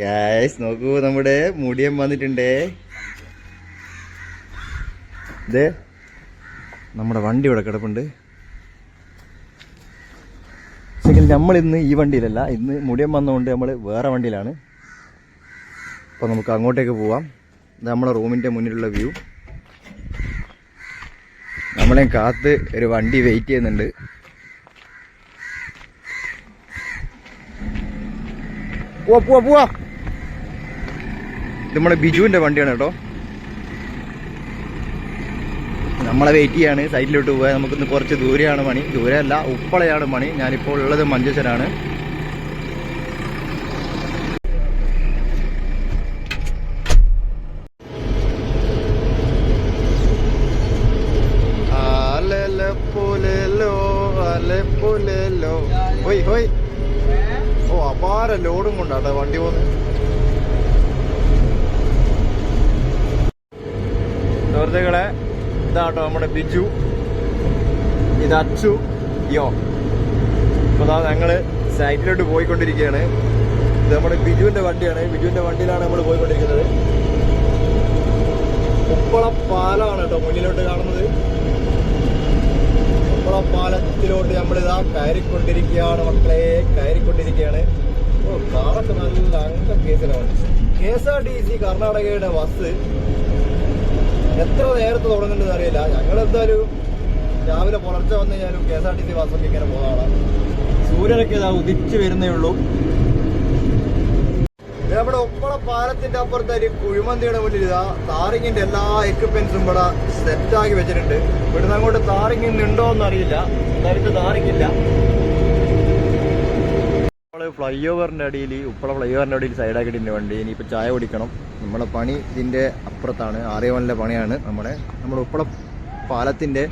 Guys നോക്കൂ, നമ്മുടെ മുടിയൻ വന്നിട്ടുണ്ടേ. ഇത് നമ്മുടെ വണ്ടി ഇവിടെ കിടപ്പുണ്ട്. പക്ഷേ നമ്മളിന്ന് ഈ വണ്ടിയിലല്ല, ഇന്ന് മുടിയൻ വന്നതുകൊണ്ട് നമ്മൾ വേറെ വണ്ടിയിലാണ്. അപ്പോൾ നമുക്ക് അങ്ങോട്ടേക്ക് പോവാം. ഇത് നമ്മളെ റൂമിൻ്റെ മുന്നിലുള്ള വ്യൂ. നമ്മളെ കാത്ത് ഒരു വണ്ടി വെയിറ്റ് ചെയ്യുന്നുണ്ട്. പോവാ. ഇത് നമ്മളെ ബിജുവിൻ്റെ വണ്ടിയാണ് കേട്ടോ. നമ്മളെ വെയിറ്റ് ചെയ്യാണ്. സൈഡിലോട്ട് പോകാൻ നമുക്കിന്ന് കുറച്ച് ദൂരെയാണ് പണി. ദൂരമല്ല, ഉപ്പളയാണ് പണി. ഞാനിപ്പോൾ ഉള്ളത് മഞ്ചേശ്വരാണ്. ഓ, അപാര ലോഡും കൊണ്ടാട്ടെ വണ്ടി പോകുന്നത്. സുഹൃത്തുക്കളെ, ഇതാട്ടോ നമ്മുടെ ബിജു, ഇത് അച്ചു, യോ. അപ്പോൾ അതാ ഞങ്ങൾ സൈറ്റിലോട്ട് പോയിക്കൊണ്ടിരിക്കുകയാണ്. ഇത് നമ്മുടെ ബിജുവിൻ്റെ വണ്ടിയാണ്. ബിജുവിൻ്റെ വണ്ടിയിലാണ് നമ്മൾ പോയിക്കൊണ്ടിരിക്കുന്നത്. ഉപ്പള പാലമാണ് കേട്ടോ മുന്നിലോട്ട് കാണുന്നത്. ഉപ്പള പാലത്തിലോട്ട് നമ്മളിതാ കയറിക്കൊണ്ടിരിക്കുകയാണ് മക്കളെ, കയറിക്കൊണ്ടിരിക്കുകയാണ്. ഓ, കാറൊക്കെ നല്ല അങ്ക കേസിലാണ്. KSRTC കർണാടകയുടെ ബസ് എത്ര നേരത്തെ തുടങ്ങുന്നുണ്ടെന്ന് അറിയില്ല. ഞങ്ങളെന്തായാലും രാവിലെ പുലർച്ചെ വന്നു കഴിഞ്ഞാലും KSRTC ബസ്സൊക്കെ ഇങ്ങനെ പോകുന്നതാണ്. സൂര്യനൊക്കെ ഇതാ ഉദിച്ചു വരുന്നേ ഉള്ളൂ. നമ്മുടെ ഉപ്പള പാലത്തിന്റെ അപ്പുറത്തായിട്ട് കുഴിമന്തിയുടെ മുന്നിൽ ഇതാ താറിങ്ങിന്റെ എല്ലാ എക്യുപ്മെന്റ്സും ഇവിടെ സെറ്റാക്കി വെച്ചിട്ടുണ്ട്. ഇവിടുന്ന് അങ്ങോട്ട് താറിങ് ഉണ്ടോ എന്നറിയില്ല. എന്തായാലും താറിങ്ങില്ല. നമ്മള് ഫ്ലൈ ഓവറിന്റെ അടിയിൽ, ഉപ്പള ഫ്ലൈ ഓവറിന്റെ അടിയിൽ സൈഡാക്കിയിട്ടുണ്ട് വണ്ടി. ഇനിയിപ്പോൾ ചായ കുടിക്കണം. നമ്മളെ പണി ഇതിന്റെ അപ്പുറത്താണ്. 6 പണിയാണ് നമ്മുടെ ഉപ്പള പാലത്തിന്റെ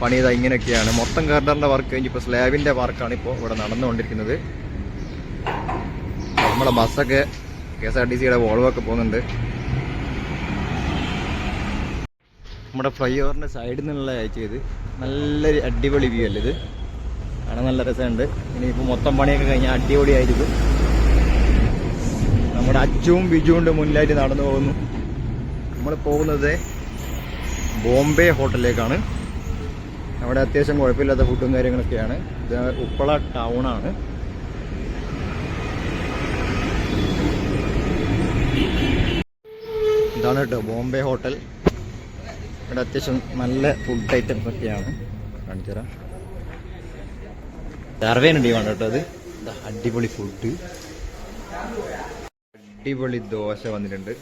പണി. ഇതാ ഇങ്ങനെയൊക്കെയാണ്. മൊത്തം ഗാർഡറിന്റെ വർക്ക് കഴിഞ്ഞിപ്പോൾ സ്ലാബിന്റെ വർക്കാണ് ഇപ്പോൾ ഇവിടെ നടന്നുകൊണ്ടിരിക്കുന്നത്. നമ്മളെ ബസ്സൊക്കെ KSRTCയുടെ വോൾവൊക്കെ പോകുന്നുണ്ട്. നമ്മുടെ ഫ്ലൈ ഓവറിൻ്റെ സൈഡിൽ നിന്നുള്ള അയച്ചത് നല്ലൊരു അടിപൊളി വ്യൂ അല്ലേ ഇത്. കാണാൻ നല്ല രസമുണ്ട്. ഇനിയിപ്പോൾ മൊത്തം പണിയൊക്കെ കഴിഞ്ഞാൽ അടിപൊളിയായിരിക്കും. നമ്മുടെ അച്ചുവും ബിജുവിൻ്റെ മുന്നിലായിട്ട് നടന്നു പോകുന്നു. നമ്മൾ പോകുന്നത് ബോംബെ ഹോട്ടലിലേക്കാണ്. അവിടെ അത്യാവശ്യം കുഴപ്പമില്ലാത്ത ഫുഡും കാര്യങ്ങളൊക്കെയാണ്. ഇത് ഉപ്പള ടൗണാണ്. ഇതാണ് കേട്ടോ ബോംബെ ഹോട്ടൽ. ഇവിടെ അത്യാവശ്യം നല്ല ഫുഡ് ഐറ്റംസ് ഒക്കെയാണ്. കാണിച്ചു തരാം. സർവേനുണ്ട് ഈ വേണ്ട കേട്ടോ. അത് അടിപൊളി ഫുഡ്, അടിപൊളി ദോശ വന്നിട്ടുണ്ട്.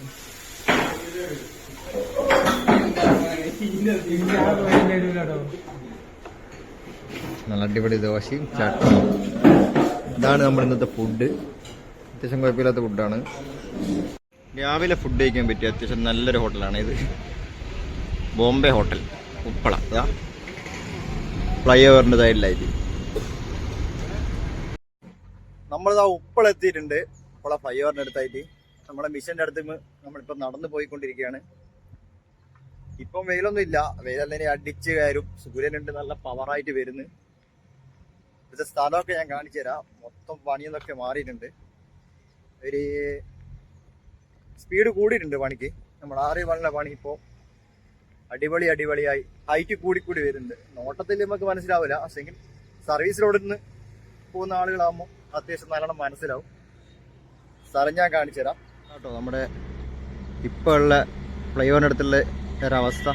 നല്ല അടിപൊളി ദോശയും ചട്നിയും. ഇതാണ് നമ്മുടെ ഇന്നത്തെ ഫുഡ്. അത്യാവശ്യം കുഴപ്പമില്ലാത്ത ഫുഡാണ്. രാവിലെ ഫുഡ് കഴിക്കാൻ പറ്റിയ അത്യാവശ്യം നല്ലൊരു ഹോട്ടലാണ് ഇത്. ബോംബെ ഹോട്ടൽ ഉപ്പള. ഫ്ലൈ ഓവറിൻ്റെ സൈഡിലായിട്ട് നമ്മളിതാ ഉപ്പള എത്തിയിട്ടുണ്ട്. ഉപ്പള ഫ്ലൈ ഓവറിൻ്റെ അടുത്തായിട്ട് നമ്മുടെ മിഷൻ്റെ അടുത്ത് നമ്മളിപ്പോൾ നടന്നു പോയിക്കൊണ്ടിരിക്കുകയാണ്. ഇപ്പം വെയിലൊന്നും ഇല്ല. വെയിലല്ലേ അടിച്ച് കയറും. സൂര്യനുണ്ട്, നല്ല പവറായിട്ട് വരുന്നു. ഇവിടുത്തെ സ്ഥലമൊക്കെ ഞാൻ കാണിച്ചു തരാം. മൊത്തം പണിയെന്നൊക്കെ മാറിയിട്ടുണ്ട്. ഒരു സ്പീഡ് കൂടിയിട്ടുണ്ട് പണിക്ക്. നമ്മൾ 6 പണി ഇപ്പോൾ അടിപൊളിയായി ഹൈറ്റ് കൂടി വരുന്നുണ്ട്. നോട്ടത്തിൽ നമുക്ക് മനസ്സിലാവില്ല. പക്ഷെങ്കിൽ സർവീസ് റോഡിൽ നിന്ന് പോകുന്ന ആളുകളാകുമ്പോൾ അത്യാവശ്യം നല്ലോണം മനസ്സിലാവും. സ്ഥലം ഞാൻ കാണിച്ചു തരാം കേട്ടോ. നമ്മുടെ ഇപ്പോൾ ഉള്ള ഫ്ലൈ ഓവറിൻ്റെ അടുത്തുള്ള ഒരവസ്ഥ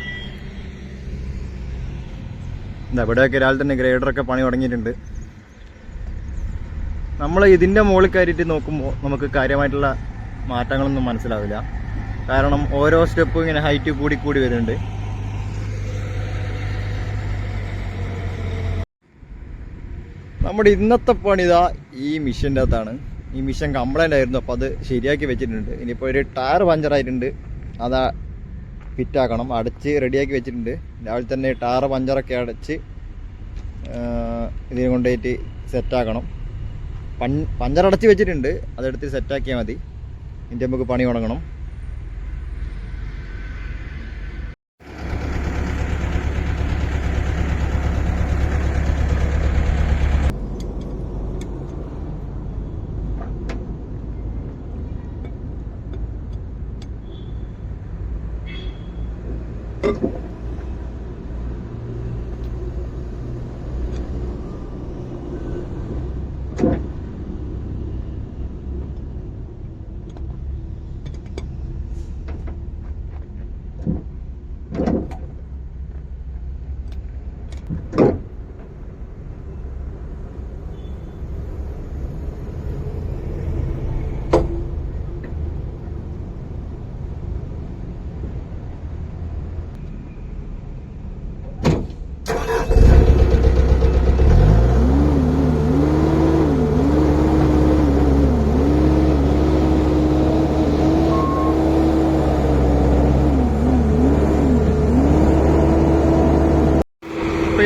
എന്താ. ഇവിടെയൊക്കെ രാവിലെ തന്നെ ഗ്രേഡറൊക്കെ പണി തുടങ്ങിയിട്ടുണ്ട്. നമ്മൾ ഇതിൻ്റെ മുകളിൽ കയറിയിട്ട് നോക്കുമ്പോൾ നമുക്ക് കാര്യമായിട്ടുള്ള മാറ്റങ്ങളൊന്നും മനസ്സിലാവില്ല. കാരണം ഓരോ സ്റ്റെപ്പും ഇങ്ങനെ ഹൈറ്റ് കൂടി വരുന്നുണ്ട്. നമ്മുടെ ഇന്നത്തെ പണി ഇതാ ഈ മിഷൻ്റെ അകത്താണ്. ഈ മിഷൻ കംപ്ലൈൻ്റ് ആയിരുന്നു. അപ്പോൾ അത് ശരിയാക്കി വെച്ചിട്ടുണ്ട്. ഇനിയിപ്പോൾ ഒരു ടയർ പഞ്ചറായിട്ടുണ്ട്. അതാ ഫിറ്റാക്കണം. അടച്ച് റെഡിയാക്കി വെച്ചിട്ടുണ്ട്. രാവിലെ തന്നെ ടയർ പഞ്ചറൊക്കെ അടച്ച് ഇതിനെ കൊണ്ടുപോയിട്ട് സെറ്റാക്കണം. പഞ്ചറടച്ച് വെച്ചിട്ടുണ്ട്. അതെടുത്ത് സെറ്റാക്കിയാൽ മതി. ഇതിൻ്റെ നമുക്ക് പണി തുടങ്ങണം.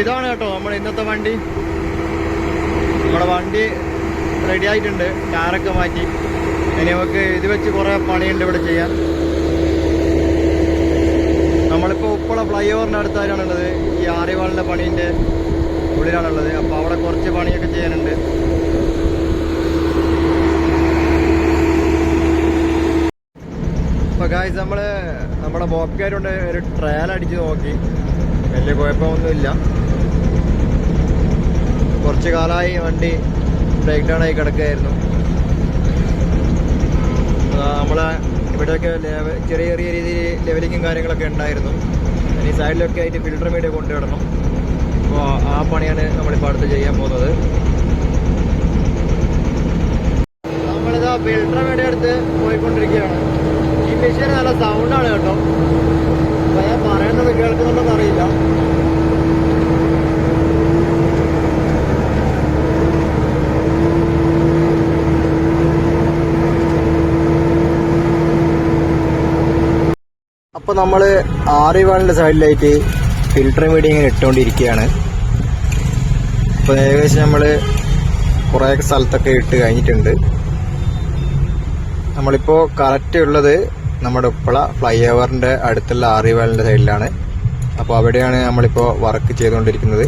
ഇതാണ് കേട്ടോ നമ്മുടെ ഇന്നത്തെ വണ്ടി. നമ്മുടെ വണ്ടി റെഡി ആയിട്ടുണ്ട്, കാറൊക്കെ മാറ്റി. ഇനി നമുക്ക് ഇത് വെച്ച് കുറെ പണിയുണ്ട് ഇവിടെ ചെയ്യാൻ. നമ്മളിപ്പോൾ ഉപ്പള ഫ്ലൈ ഓവറിൻ്റെ അടുത്തായിട്ടാണുള്ളത്. ഈ ആര്യവാളിൻ്റെ പണീൻ്റെ ഉള്ളിലാണുള്ളത്. അപ്പോൾ അവിടെ കുറച്ച് പണിയൊക്കെ ചെയ്യാനുണ്ട്. അപ്പോൾ ഗായ്സ് നമ്മുടെ ബോബ്കാരുണ്ട് ഒരു ട്രയൽ അടിച്ച് നോക്കി. വലിയ കുഴപ്പമൊന്നുമില്ല. കുറച്ച് കാലമായി വണ്ടി ബ്രേക്ക് ഡൗൺ ആയി കിടക്കുകയായിരുന്നു. നമ്മളെ ഇവിടെയൊക്കെ ചെറിയ ചെറിയ രീതിയിൽ ലെവലിങ്ങും കാര്യങ്ങളൊക്കെ ഉണ്ടായിരുന്നു. ഇനി സൈഡിലൊക്കെ ആയിട്ട് ഫിൽട്ടർ മീഡിയ കൊണ്ടുവിടണം. അപ്പോൾ ആ പണിയാണ് നമ്മളിപ്പോൾ അടുത്ത് ചെയ്യാൻ പോകുന്നത്. നമ്മളിതാ ഫിൽട്ടർ മീഡിയ അടുത്ത് പോയിക്കൊണ്ടിരിക്കുകയാണ്. ഈ മെഷീൻ നല്ല സൗണ്ടാണ് കേട്ടോ. അപ്പോൾ ഞാൻ പറയുന്നത് കേൾക്കുന്നുണ്ടെന്ന് അറിയില്ല. അപ്പോൾ നമ്മൾ ആര്യവാളിൻ്റെ സൈഡിലായിട്ട് ഫിൽട്ടർ മീഡിയ ഇങ്ങനെ ഇട്ടുകൊണ്ടിരിക്കുകയാണ്. അപ്പോൾ ഏകദേശം നമ്മൾ കുറേ സ്ഥലത്തൊക്കെ ഇട്ട് കഴിഞ്ഞിട്ടുണ്ട്. നമ്മളിപ്പോൾ കറക്റ്റ് ഉള്ളത് നമ്മുടെ ഉപ്പള ഫ്ലൈ ഓവറിൻ്റെ അടുത്തുള്ള ആര്യവാളിൻ്റെ സൈഡിലാണ്. അപ്പോൾ അവിടെയാണ് നമ്മളിപ്പോൾ വർക്ക് ചെയ്തുകൊണ്ടിരിക്കുന്നത്.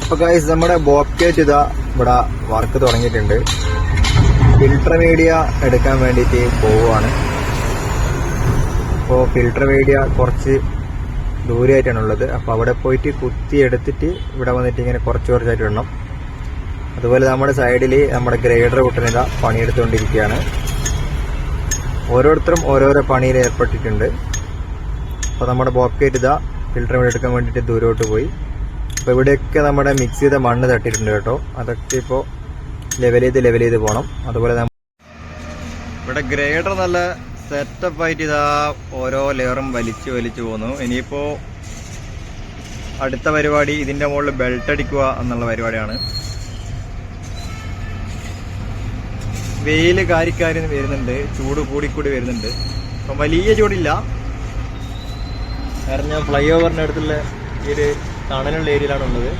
അപ്പോൾ ഗൈസ് നമ്മുടെ ബോബ്കാറ്റ് ഇതാ ഇവിടെ വർക്ക് തുടങ്ങിയിട്ടുണ്ട്. ഫിൽട്ടർ മീഡിയ എടുക്കാൻ വേണ്ടിയിട്ട് പോവുകയാണ്. അപ്പോൾ ഫിൽട്ടർ മീഡിയ കുറച്ച് ദൂരമായിട്ടാണുള്ളത്. അപ്പോൾ അവിടെ പോയിട്ട് കുത്തി എടുത്തിട്ട് ഇവിടെ വന്നിട്ട് ഇങ്ങനെ കുറച്ചായിട്ട് ഇടണം. അതുപോലെ നമ്മുടെ സൈഡിൽ നമ്മുടെ ഗ്രേഡർ കുട്ടനിത പണിയെടുത്തുകൊണ്ടിരിക്കുകയാണ്. ഓരോരുത്തരും ഓരോരോ പണിയിൽ ഏർപ്പെട്ടിട്ടുണ്ട്. അപ്പോൾ നമ്മുടെ ബോബ്കാറ്റ് ഇതാ ഫിൽട്ടർ മീഡിയ എടുക്കാൻ വേണ്ടിയിട്ട് ദൂരോട്ട് പോയി. അപ്പോൾ ഇവിടെയൊക്കെ നമ്മുടെ മിക്സ് ചെയ്ത മണ്ണ് തട്ടിയിട്ടുണ്ട് കേട്ടോ. അതൊക്കെ ഇപ്പോൾ ലെവൽ ചെയ്ത് പോകണം. അതുപോലെ ഇവിടെ ഗ്രേഡർ നല്ല സെറ്റപ്പ് ആയിട്ട് ഇതാ ഓരോ ലെയറും വലിച്ചു പോകുന്നു. ഇനിയിപ്പോൾ അടുത്ത പരിപാടി ഇതിൻ്റെ മുകളിൽ ബെൽറ്റ് അടിക്കുക എന്നുള്ള പരിപാടിയാണ്. വെയിൽ കാരിക്കാരി വരുന്നുണ്ട്, ചൂട് കൂടി വരുന്നുണ്ട്. അപ്പം വലിയ ചൂടില്ല, കാരണം ഞാൻ ഫ്ലൈ ഓവറിൻ്റെ അടുത്തുള്ള ഈ ഒരു തണലുള്ള ഏരിയയിലാണുള്ളത്.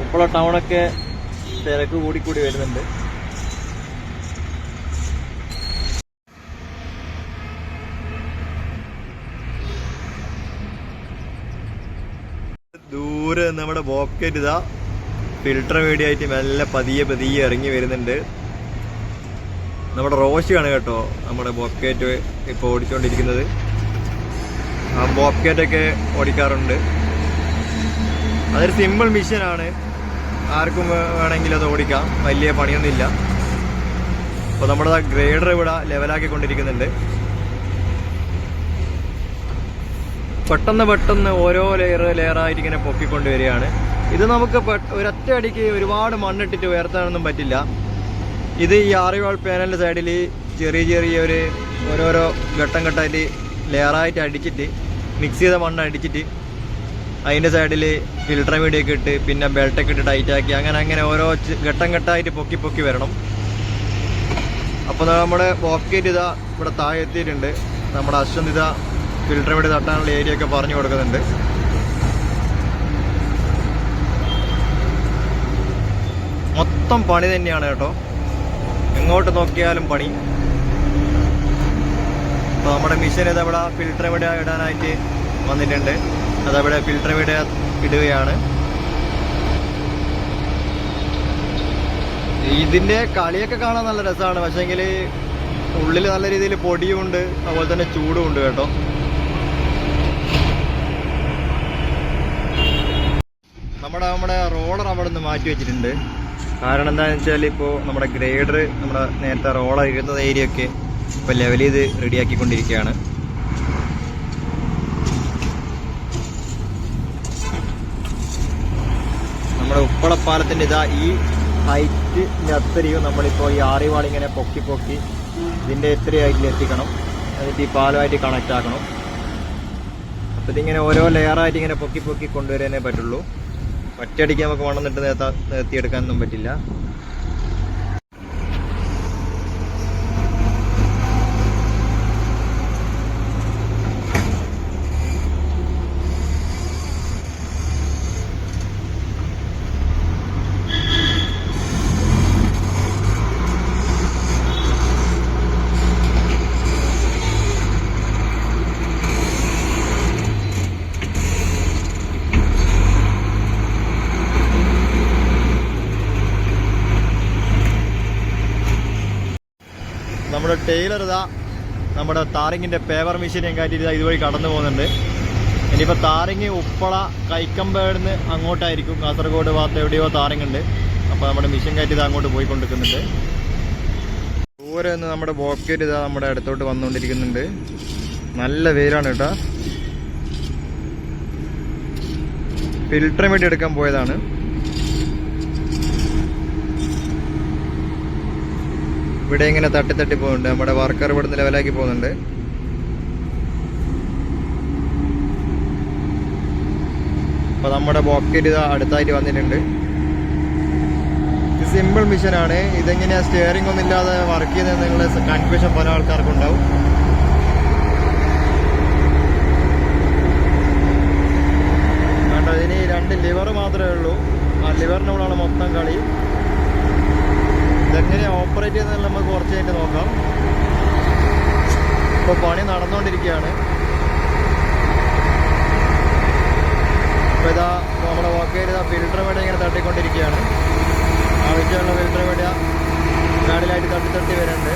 ഉപ്പള ടൗണൊക്കെ തിരക്ക് കൂടി വരുന്നുണ്ട്. ദൂരെ നമ്മുടെ ബോബ്കാറ്റ് ഇതാ ഫിൽട്ടർ മീഡിയ ആയിട്ട് മെല്ലെ പതിയെ ഇറങ്ങി വരുന്നുണ്ട്. നമ്മുടെ റോഷിയാണ് കേട്ടോ നമ്മുടെ ബോബ്കാറ്റ് ഇപ്പോൾ ഓടിച്ചുകൊണ്ടിരിക്കുന്നത്. ആ ബോബ്കാറ്റൊക്കെ ഓടിക്കാറുണ്ട്. അതൊരു സിമ്പിൾ മിഷനാണ്, ആർക്കും വേണമെങ്കിലും അത് ഓടിക്കാം, വലിയ പണിയൊന്നുമില്ല. അപ്പോൾ നമ്മുടെ ഗ്രേഡർ ഇവിടെ ലെവലാക്കിക്കൊണ്ടിരിക്കുന്നുണ്ട്. പെട്ടെന്ന് ഓരോ ലെയറായിട്ട് ഇങ്ങനെ പൊക്കിക്കൊണ്ട് വരികയാണ്. ഇത് നമുക്ക് ഒരൊറ്റ അടിക്ക് ഒരുപാട് മണ്ണിട്ടിട്ട് ഉയർത്താനൊന്നും പറ്റില്ല. ഇത് ഈ ആര്യവാൾ പാനലിൻ്റെ സൈഡിൽ ചെറിയ ഒരു ഓരോരോ ഘട്ടമായിട്ട് ലെയറായിട്ട് അടിച്ചിട്ട് മിക്സ് ചെയ്ത മണ്ണ് അടിച്ചിട്ട് അതിൻ്റെ സൈഡിൽ ഫിൽട്ടർ മീഡിയൊക്കെ ഇട്ട് പിന്നെ ബെൽറ്റൊക്കെ ഇട്ട് ടൈറ്റാക്കി അങ്ങനെ ഓരോ ഘട്ടമായിട്ട് പൊക്കി വരണം. അപ്പോൾ നമ്മുടെ ബോബ്കാറ്റ് ഇതാ ഇവിടെ താഴെ എത്തിയിട്ടുണ്ട്. നമ്മുടെ അശ്വന്ത് ഇതാ ഫിൽട്ടർ മീഡിയ തട്ടാനുള്ള ഏരിയ ഒക്കെ പറഞ്ഞു കൊടുക്കുന്നുണ്ട്. മൊത്തം പണി തന്നെയാണ് കേട്ടോ, എങ്ങോട്ട് നോക്കിയാലും പണി. അപ്പോൾ നമ്മുടെ മിഷൻ ഇതവിടെ ഫിൽട്ടർ മീഡിയ ഇടാനായിട്ട് വന്നിട്ടുണ്ട്. അതവിടെ ഫിൽട്ടർ മീഡിയ ഇടുകയാണ്. ഇതിന്റെ കളിയൊക്കെ കാണാൻ നല്ല രസമാണ്. പക്ഷെങ്കിൽ ഉള്ളിൽ നല്ല രീതിയിൽ പൊടിയും ഉണ്ട്, അതുപോലെ തന്നെ ചൂടും ഉണ്ട് കേട്ടോ. നമ്മുടെ റോളർ അവിടെ നിന്ന് മാറ്റി വെച്ചിട്ടുണ്ട്. കാരണം എന്താണെന്ന് വെച്ചാൽ ഇപ്പോൾ നമ്മുടെ ഗ്രേഡർ നമ്മുടെ നേരത്തെ റോളർ ഇരുന്ന ഏരിയ ഒക്കെ ഇപ്പോൾ ലെവൽ ചെയ്ത് റെഡിയാക്കിക്കൊണ്ടിരിക്കുകയാണ്. നമ്മുടെ ഉപ്പളപ്പാലത്തിൻ്റെ ഇതാ ഈ ഹൈറ്റിൻ്റെ അത്രയും നമ്മളിപ്പോൾ ഈ ആറിവാൾ ഇങ്ങനെ പൊക്കി പൊക്കി ഇതിൻ്റെ എത്ര ഹൈറ്റിൽ എത്തിക്കണം, എന്നിട്ട് ഈ പാലമായിട്ട് കണക്റ്റ് ആക്കണം. അപ്പോൾ ഇതിങ്ങനെ ഓരോ ലെയറായിട്ട് ഇങ്ങനെ പൊക്കി പൊക്കി കൊണ്ടുവരാനേ പറ്റുള്ളൂ. ഒറ്റയടിക്ക് നമുക്ക് വണ്ണം നിർത്തിയെടുക്കാനൊന്നും പറ്റില്ല. നമ്മുടെ ടൈലർ ഇതാ നമ്മുടെ താറിങ്ങിൻ്റെ പേപ്പർ മെഷീനെയും കാറ്റിട്ട് ഇതുവഴി കടന്നു പോകുന്നുണ്ട്. ഇനിയിപ്പോൾ താറിങ് ഉപ്പള കൈക്കമ്പേടുന്ന് അങ്ങോട്ടായിരിക്കും, കാസർഗോഡ് ഭാഗത്ത് എവിടെയോ താറിങ്ങുണ്ട്. അപ്പോൾ നമ്മുടെ മെഷീൻ കാറ്റ് ഇത് അങ്ങോട്ട് പോയിക്കൊണ്ടിരിക്കുന്നുണ്ട്. ദൂരെ നിന്ന് നമ്മുടെ ബോക്കറ്റ് ഇതാ നമ്മുടെ അടുത്തോട്ട് വന്നുകൊണ്ടിരിക്കുന്നുണ്ട്. നല്ല വെയിലാണ് കേട്ടോ. ഫിൽറ്റർ വേണ്ടി എടുക്കാൻ പോയതാണ്. ഇവിടെ ഇങ്ങനെ തട്ടി തട്ടി പോകുന്നുണ്ട്. നമ്മുടെ വർക്കർ ഇവിടുന്ന് ലെവലാക്കി പോകുന്നുണ്ട്. അപ്പൊ നമ്മുടെ ബോക്കറ്റ് ഇത് അടുത്തായിട്ട് വന്നിട്ടുണ്ട്. ഇത് സിമ്പിൾ മിഷനാണ്. ഇതെങ്ങനെയാ സ്റ്റിയറിംഗ് ഒന്നും ഇല്ലാതെ വർക്ക് ചെയ്യുന്നത് നിങ്ങളെ കൺഫ്യൂഷൻ പല ആൾക്കാർക്കും ഉണ്ടാവും. കണ്ടോ, ഇതിന് 2 ലിവർ മാത്രമേ ഉള്ളൂ. ആ ലിവറിനോടാണ് മൊത്തം കളി. ഇതെങ്ങനെ ഓപ്പറേറ്റ് ചെയ്യുന്നതെന്ന് നമുക്ക് കുറച്ച് കഴിഞ്ഞിട്ട് നോക്കാം. ഇപ്പോൾ പണി നടന്നുകൊണ്ടിരിക്കുകയാണ്. ഇപ്പോൾ ഇതാ നമ്മുടെ വക്കയിൽ ഫിൽറ്റർ വേണ്ടി ഇങ്ങനെ തട്ടിക്കൊണ്ടിരിക്കുകയാണ്. ആവശ്യമുള്ള ഫിൽറ്റർ വേണ്ടി കാടിലായിട്ട് തട്ടി തട്ടി വരുന്നുണ്ട്.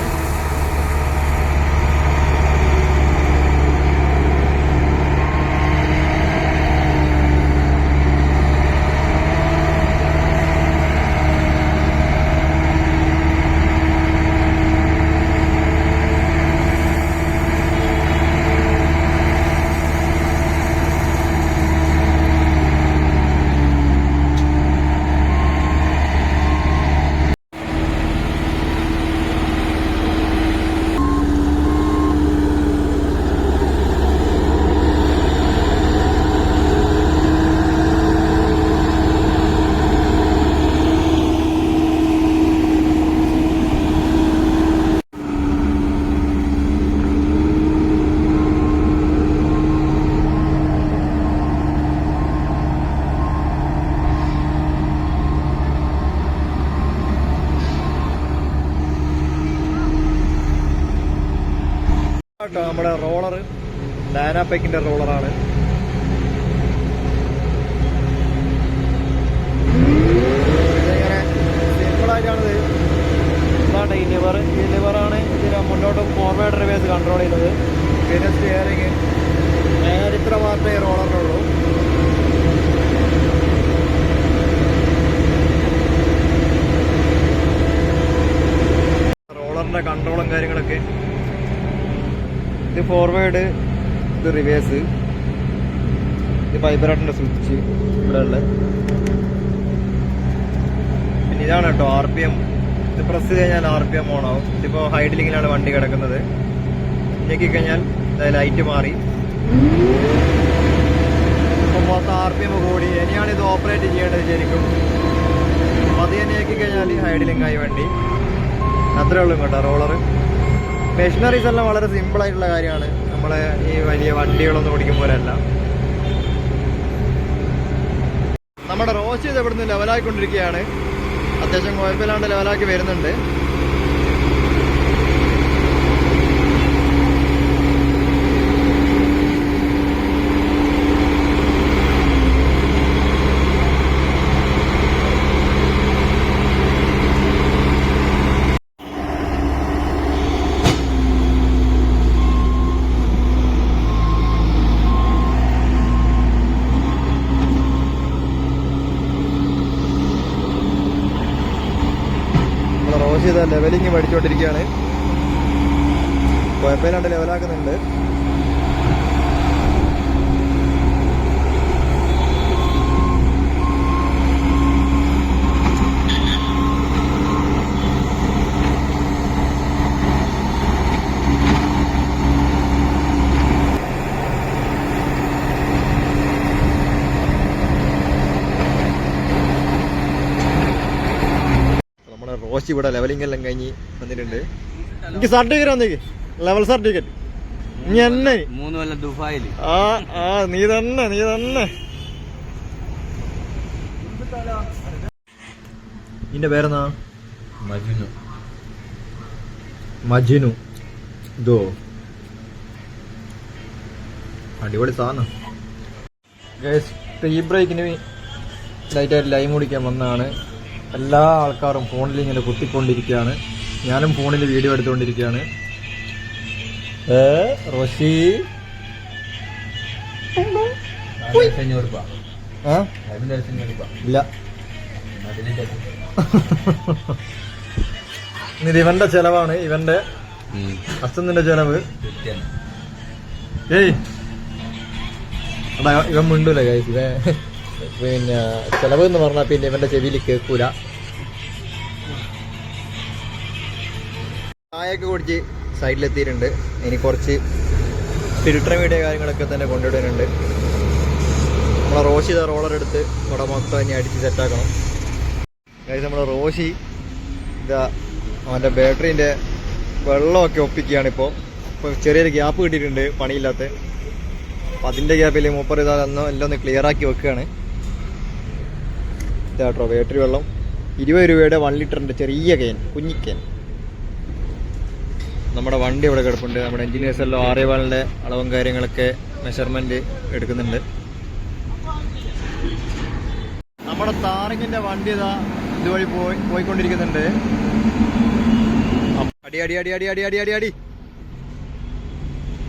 നമ്മുടെ റോളർ ഡാനാപെക്കിന്റെ റോളറാണ്. ഇതിങ്ങനെ സിമ്പിളായിട്ടാണിത്. ഇതാണ് ഈ ലിവറാണ് ഇതിന് മുന്നോട്ടും ഫോർവേഡ് റിവേഴ്സ് കൺട്രോൾ ചെയ്യുന്നത്. പിന്നെ സ്റ്റിയറിങ് നേരെ ഇത്ര മാത്രമേ ഈ റോളറിനുള്ളൂ. റോളറിന്റെ കൺട്രോളും കാര്യങ്ങളൊക്കെ. ഇത് ഫോർവേഡ്, ഇത് റിവേഴ്സ്, ഇത് വൈബ്രേറ്ററിന്റെ സ്വിച്ച് ഇവിടെ ഉള്ളത്. പിന്നെ ഇതാണ് കേട്ടോ RPM. ഇത് പ്രസ് ചെയ്ത് കഴിഞ്ഞാൽ RPM ഓൺ ആവും. ഇതിപ്പോൾ ഹൈഡ്ലിങ്ങിലാണ് വണ്ടി കിടക്കുന്നത്. ഞെക്കിക്കഴിഞ്ഞാൽ ലൈറ്റ് മാറി. ഇപ്പം മൊത്തം RPM കൂടി. ഇനിയാണ് ഇത് ഓപ്പറേറ്റ് ചെയ്യേണ്ടത് ശരിക്കും. അത് തന്നെ ഞെക്കിക്കഴിഞ്ഞാൽ ഹൈഡ്ലിങ് ആയി വണ്ടി. അത്രേ ഉള്ളൂ കേട്ടോ റോളർ. മെഷീനറീസ് എല്ലാം വളരെ സിമ്പിളായിട്ടുള്ള കാര്യമാണ്. നമ്മളെ ഈ വലിയ വണ്ടികളൊന്നും ഓടിക്കുമ്പോഴല്ല. നമ്മുടെ റോസ്റ്റ് ഇത് ഇവിടുന്ന് ലെവലാക്കിക്കൊണ്ടിരിക്കുകയാണ്. അത്യാവശ്യം കുഴപ്പമില്ലാണ്ട് ലെവലാക്കി വരുന്നുണ്ട്. റോഷി ഇതാ ലെവലിങ് പഠിച്ചുകൊണ്ടിരിക്കുകയാണ്. കുഴപ്പമില്ലാണ്ട് ലെവലാക്കുന്നുണ്ട്. റോഷി ഇവിടെ ലെവലിംഗ് എല്ലാം കഴിഞ്ഞ് വന്നിട്ടുണ്ട്. എനിക്ക് സർട്ടിഫിക്കറ്റ് വന്നേക്ക്, ലെവൽ സർട്ടിഫിക്കറ്റ്. നീ തന്നെ 3 കൊല്ലം ദുബായില്. നീ തന്നെ. നിന്റെ പേരെന്നാ? മജിനു. ഇതോ അടിപൊളി സാധനം. ടീ ബ്രേക്കിന് ലൈറ്റായിട്ട് ലൈം കുടിക്കാൻ വന്നതാണ്. എല്ലാ ആൾക്കാരും ഫോണിൽ ഇങ്ങനെ കുത്തിക്കൊണ്ടിരിക്കുകയാണ്. ഞാനും ഫോണിൽ വീഡിയോ എടുത്തുകൊണ്ടിരിക്കുകയാണ്. റോഷി ഇല്ല, ഇത് ഇവന്റെ ചെലവാണ്, ഇവന്റെ അച്ഛന്റെ ചെലവ്. ഇവൻ മിണ്ടൂല ഗൈസ്. പിന്നെ ചെലവ് എന്ന് പറഞ്ഞാൽ പിന്നെ ഇവന്റെ ചെവിയിൽ കേൾക്കൂല. ചായയൊക്കെ കുടിച്ച് സൈഡിലെത്തിയിട്ടുണ്ട്. ഇനി കുറച്ച് ഫിൽട്ടർ മീഡിയ കാര്യങ്ങളൊക്കെ തന്നെ കൊണ്ടുവിടാനുണ്ട്. നമ്മളെ റോഷി റോളർ എടുത്ത് ഇവിടെ മൊത്തം ഇനി അടിച്ച് സെറ്റാക്കണം. ഗൈസ് നമ്മളെ റോഷി ഇതാ അവൻ്റെ ബാറ്ററീൻ്റെ വെള്ളമൊക്കെ ഒപ്പിക്കുകയാണിപ്പോൾ. ഇപ്പോൾ ചെറിയൊരു ഗ്യാപ്പ് കിട്ടിയിട്ടുണ്ട് പണിയില്ലാത്ത. അപ്പം അതിൻ്റെ ഗ്യാപ്പിൽ മൂപ്പർ ഇതാ എല്ലാം ഒന്ന് ക്ലിയറാക്കി വെക്കുകയാണ്. ഇതാട്ടോ ബാറ്ററി വെള്ളം 20 രൂപയുടെ 1 ലിറ്ററിൻ്റെ ചെറിയ കെയിൻ, കുഞ്ഞിക്കേൻ. നമ്മുടെ വണ്ടി ഇവിടെ കിടപ്പുണ്ട്. നമ്മുടെ എഞ്ചിനീയേഴ്സ് എല്ലാം ആറേവാളിൻ്റെ അളവും കാര്യങ്ങളൊക്കെ മെഷർമെൻറ്റ് എടുക്കുന്നുണ്ട്. നമ്മുടെ താറിങ്ങിൻ്റെ വണ്ടി ഇതാ ഇതുവഴി പോയിക്കൊണ്ടിരിക്കുന്നുണ്ട്. അടി അടി അടി അടി അടി അടി അടി അടി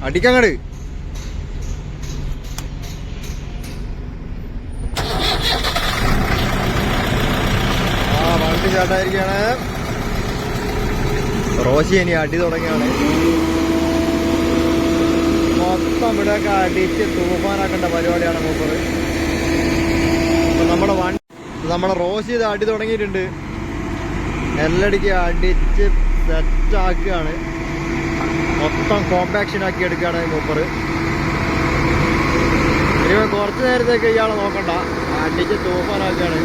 അടിക്കങ്ങട്. വണ്ടി ചാട്ടായിരിക്കാണ്. റോഷി ഇനി അടി തുടങ്ങിയാണ്. മൊത്തം ഇവിടെയൊക്കെ അടിച്ച് തൂഫാനാക്കേണ്ട പരിപാടിയാണ് മൂപ്പർ. നമ്മുടെ റോഷി ഇത് അടി തുടങ്ങിയിട്ടുണ്ട്. എല്ലടിക്ക് അടിച്ച് സെറ്റാക്കുകയാണ്. മൊത്തം കോമ്പാക്ഷൻ ആക്കി എടുക്കുകയാണ് മൂപ്പർ. ഇനി കുറച്ച് നേരത്തേക്ക് ഇയാളെ നോക്കണ്ട, അടിച്ച് തൂഫാനാക്കുകയാണ്.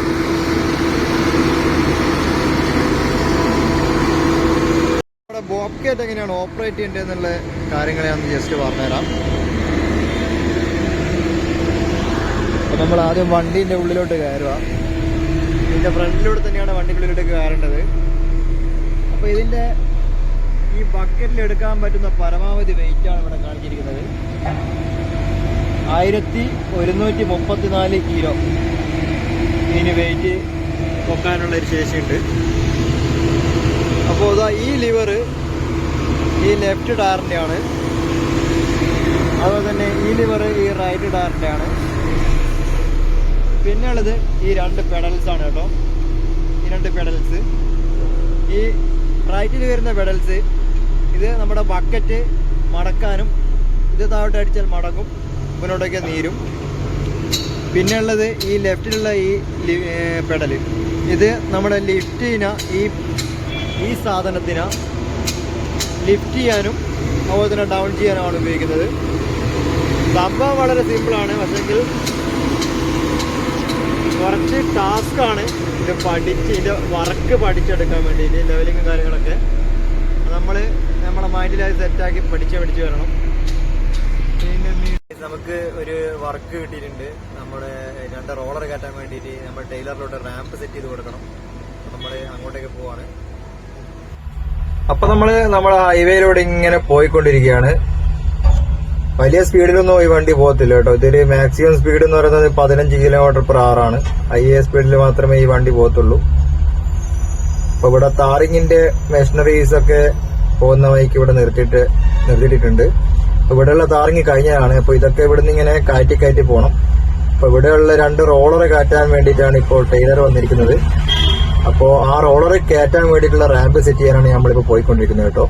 ബോബ്കാറ്റ് എങ്ങനെയാണ് ഓപ്പറേറ്റ് ചെയ്യേണ്ടത് എന്നുള്ള കാര്യങ്ങൾ ഞാൻ ജസ്റ്റ് പറഞ്ഞുതരാം. അപ്പോൾ നമ്മൾ ആദ്യം വണ്ടീൻ്റെ ഉള്ളിലോട്ട് കയറുക. ഇതിൻ്റെ ഫ്രണ്ടിലൂടെ തന്നെയാണ് വണ്ടിൻ്റെ ഉള്ളിലോട്ട് കയറേണ്ടത്. അപ്പോൾ ഇതിൻ്റെ ഈ ബക്കറ്റിൽ എടുക്കാൻ പറ്റുന്ന പരമാവധി വെയിറ്റാണ് ഇവിടെ കാണിച്ചിരിക്കുന്നത്. 1134 കിലോ ഇതിന് വെയിറ്റ് പൊക്കാനുള്ളൊരു ശേഷിയുണ്ട്. അപ്പോൾ ഇതാ ഈ ലിവർ ഈ ലെഫ്റ്റ് ടയറിൻ്റെ ആണ്. അതുപോലെ തന്നെ ഈ ലിവർ ഈ റൈറ്റ് ടയറിൻ്റെ ആണ്. പിന്നെ ഉള്ളത് ഈ 2 പെഡൽസ് ആണ് കേട്ടോ. ഈ 2 പെഡൽസ്, ഈ റൈറ്റിൽ വരുന്ന പെഡൽസ്, ഇത് നമ്മുടെ ബക്കറ്റ് മടക്കാനും, ഇത് താഴോട്ട് അടിച്ചാൽ മടങ്ങും, മുന്നോട്ടൊക്കെ നീരും. പിന്നെ ഉള്ളത് ഈ ലെഫ്റ്റിലുള്ള ഈ പെഡൽ, ഇത് നമ്മുടെ ലിഫ്റ്റിന ഈ സാധനത്തിന് ലിഫ്റ്റ് ചെയ്യാനും അതുപോലെ തന്നെ ഡൗൺ ചെയ്യാനുമാണ് ഉപയോഗിക്കുന്നത്. സംഭവം വളരെ സിമ്പിളാണ്, പക്ഷെങ്കിൽ കുറച്ച് ടാസ്ക്കാണ് ഇത് ഇതിൻ്റെ വർക്ക് പഠിച്ചെടുക്കാൻ വേണ്ടിയിട്ട്. ലെവലിങ്ങും കാര്യങ്ങളൊക്കെ നമ്മുടെ മൈൻഡിലായി സെറ്റാക്കി പഠിച്ച് വരണം. പിന്നെ നമുക്ക് ഒരു വർക്ക് കിട്ടിയിട്ടുണ്ട്. നമ്മുടെ 2 റോളർ കയറ്റാൻ വേണ്ടിയിട്ട് നമ്മൾ ടൈലറിലോട്ട് റാമ്പ് സെറ്റ് ചെയ്ത് കൊടുക്കണം. നമ്മൾ അങ്ങോട്ടേക്ക് പോവാണ്. അപ്പൊ നമ്മുടെ ഹൈവേയിലൂടെ ഇങ്ങനെ പോയിക്കൊണ്ടിരിക്കുകയാണ്. വലിയ സ്പീഡിലൊന്നും ഈ വണ്ടി പോകത്തില്ല കേട്ടോ. ഇതൊരു മാക്സിമം സ്പീഡ് എന്ന് പറയുന്നത് 15 km/h ആണ്. ഹൈവേ സ്പീഡിൽ മാത്രമേ ഈ വണ്ടി പോകത്തുള്ളൂ. അപ്പൊ ഇവിടെ താറിങ്ങിന്റെ മെഷീനറീസ് ഒക്കെ പോകുന്ന വഴിക്ക് ഇവിടെ നിർത്തിയിട്ടുണ്ട്. അപ്പൊ ഇവിടെയുള്ള താറിങ് കഴിഞ്ഞതാണ്. അപ്പൊ ഇതൊക്കെ ഇവിടുന്ന് ഇങ്ങനെ കയറ്റി പോകണം. അപ്പൊ ഇവിടെയുള്ള 2 റോളർ കയറ്റാൻ വേണ്ടിയിട്ടാണ് ഇപ്പോൾ ടൈലർ വന്നിരിക്കുന്നത്. അപ്പോൾ ആ റോളർ കയറ്റാൻ വേണ്ടിയിട്ടുള്ള റാമ്പ് സെറ്റ് ചെയ്യാനാണ് നമ്മളിപ്പോൾ പോയിക്കൊണ്ടിരിക്കുന്നത് കേട്ടോ.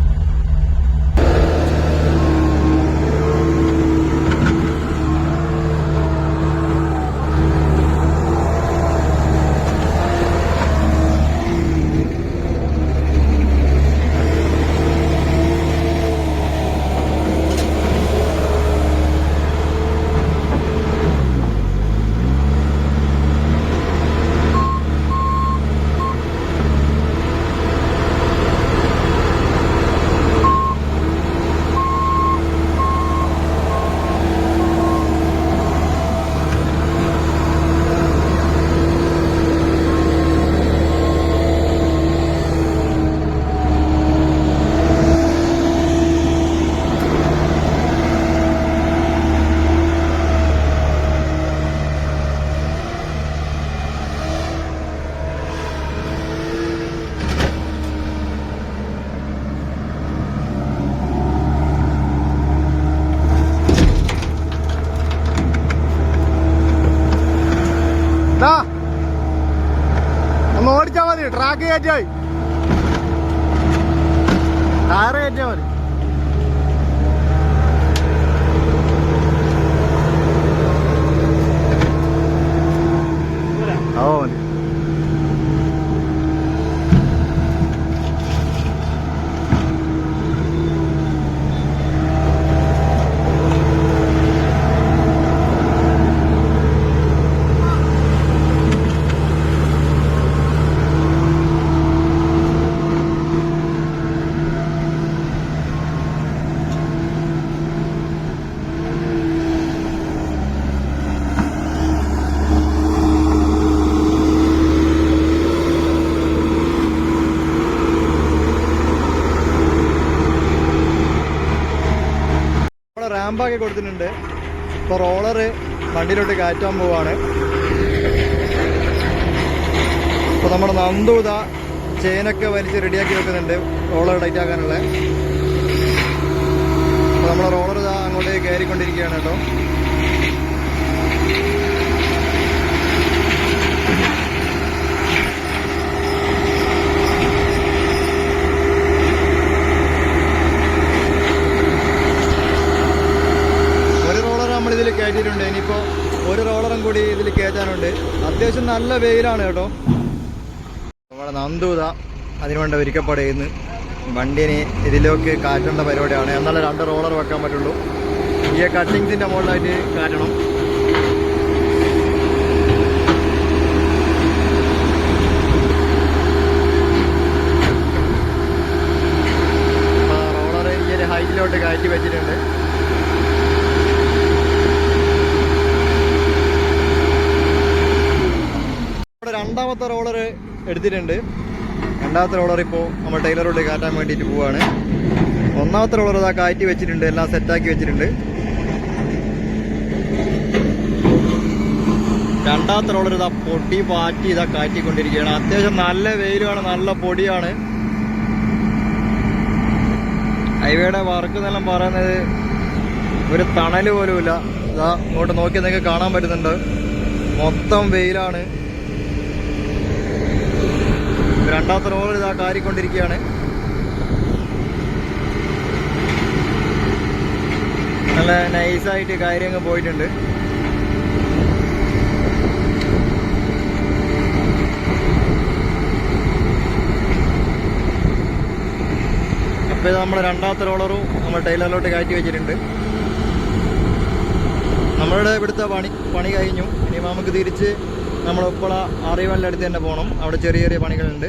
ഒന്ന് ഓടിച്ചാ മതി, ട്രാക്ക് കയറ്റാ മതി, ടയറ് കയറ്റാ മതി. ഓ മതി. റാമ്പാക്കി കൊടുത്തിട്ടുണ്ട്. ഇപ്പോൾ റോളറ് വണ്ടിയിലോട്ട് കയറ്റാൻ പോവാണ്. അപ്പോൾ നമ്മുടെ നന്ദൂത ചെയിനൊക്കെ വലിച്ച് റെഡിയാക്കി വെക്കുന്നുണ്ട് റോളർ ടൈറ്റ് ആക്കാനുള്ള. അപ്പോൾ നമ്മുടെ റോളർ ഇതാ അങ്ങോട്ടേക്ക് കയറിക്കൊണ്ടിരിക്കുകയാണ് കേട്ടോ. ഇതിൽ കയറ്റിയിട്ടുണ്ട്. ഇനിയിപ്പോൾ ഒരു റോളറും കൂടി ഇതിൽ കയറ്റാനുണ്ട്. അത്യാവശ്യം നല്ല വെയിലാണ് കേട്ടോ. നമ്മുടെ നന്ദൂത അതിനുവേണ്ട ഒരുക്കപ്പാട് ചെയ്യുന്നു. വണ്ടിനെ ഇതിലേക്ക് കാറ്റേണ്ട പരിപാടിയാണ്. എന്നാലേ 2 റോളർ വെക്കാൻ പറ്റുള്ളൂ. ഈ കട്ടിങ്സിൻ്റെ മുകളിലായിട്ട് കാറ്റണം. റോളർ ഈ ഒരു ഹൈറ്റിലോട്ട് കയറ്റി വെച്ചിട്ടുണ്ട്. രണ്ടാമത്തെ റോളർ എടുത്തിട്ടുണ്ട്. രണ്ടാമത്തെ റോളർ ഇപ്പോൾ നമ്മൾ ടൈലറോട്ട് കാറ്റാൻ വേണ്ടിയിട്ട് പോവുകയാണ്. ഒന്നാമത്തെ റോളർ ഇതാ കാറ്റി വെച്ചിട്ടുണ്ട്, എല്ലാം സെറ്റാക്കി വെച്ചിട്ടുണ്ട്. രണ്ടാമത്തെ റോളർ ഇതാ പൊടി പാറ്റി ഇതാ കാറ്റിക്കൊണ്ടിരിക്കുകയാണ്. അത്യാവശ്യം നല്ല വെയിലുമാണ്, നല്ല പൊടിയാണ്. ഹൈവേയുടെ വർക്ക് എന്നെല്ലാം പറയുന്നത് ഒരു തണൽ പോലുമില്ല. ഇതാ ഇങ്ങോട്ട് നോക്കി നിങ്ങൾക്ക് കാണാൻ പറ്റുന്നുണ്ട്, മൊത്തം വെയിലാണ്. രണ്ടാമത്തെ റോളർ ഇതാ കാരിക്കൊണ്ടിരിക്കുകയാണ്. നല്ല നൈസായിട്ട് കയറി അങ്ങ് പോയിട്ടുണ്ട്. അപ്പോൾ ഇത് നമ്മുടെ രണ്ടാമത്തെ റോളറും നമ്മൾ ടൈലറിലോട്ട് കയറ്റി വെച്ചിട്ടുണ്ട്. നമ്മളുടെ ഇവിടുത്തെ പണി കഴിഞ്ഞു. ഇനി നമുക്ക് തിരിച്ച് നമ്മൾ ഇപ്പോൾ അറിവലിൻ്റെ അടുത്ത് തന്നെ പോകണം. അവിടെ ചെറിയ ചെറിയ പണികളുണ്ട്.